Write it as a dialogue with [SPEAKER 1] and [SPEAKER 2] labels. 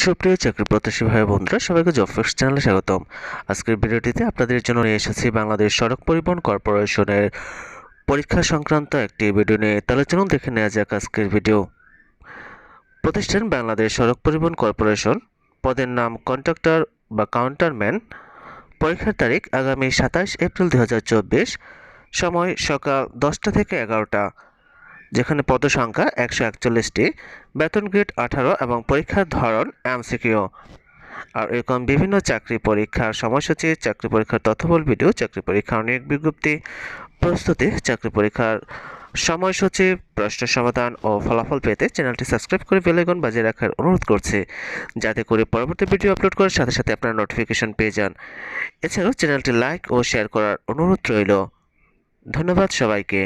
[SPEAKER 1] সুপ্রিয় চাকরি প্রত্যাশী ভাই বন্ধুরা, সবাইকে জব ফেক্স চ্যানেলে স্বাগতম। আজকের ভিডিওটিতে আপনাদের জন্য নিয়ে এসেছি বাংলাদেশ সড়ক পরিবহন কর্পোরেশনের পরীক্ষা সংক্রান্ত একটি ভিডিও নিয়ে। তাহলে চলুন দেখে নেওয়া যাক আজকের ভিডিও। প্রতিষ্ঠান বাংলাদেশ সড়ক পরিবহন কর্পোরেশন, পদের নাম কন্ট্রাক্টর বা কাউন্টারম্যান। পরীক্ষার তারিখ আগামী 27 এপ্রিল 2024, সময় সকাল 10টা থেকে 11টা, যেখানে পদসংখ্যা 141টি, বেতন গ্রেড 18 এবং পরীক্ষার ধরন এমসিকিউ। আর এরকম বিভিন্ন চাকরি পরীক্ষার সময়সূচি, চাকরি পরীক্ষার তথ্যবল ভিডিও, চাকরি পরীক্ষার নিয়োগ বিজ্ঞপ্তি, প্রস্তুতি, চাকরি পরীক্ষার সময়সূচি, প্রশ্ন সমাধান ও ফলাফল পেতে চ্যানেলটি সাবস্ক্রাইব করে বেল আইকন বাজিয়ে রাখার অনুরোধ করছি, যাতে করে পরবর্তী ভিডিও আপলোড করার সাথে সাথে আপনারা নোটিফিকেশন পেয়ে যান। এছাড়াও চ্যানেলটি লাইক ও শেয়ার করার অনুরোধ রইল। ধন্যবাদ সবাইকে।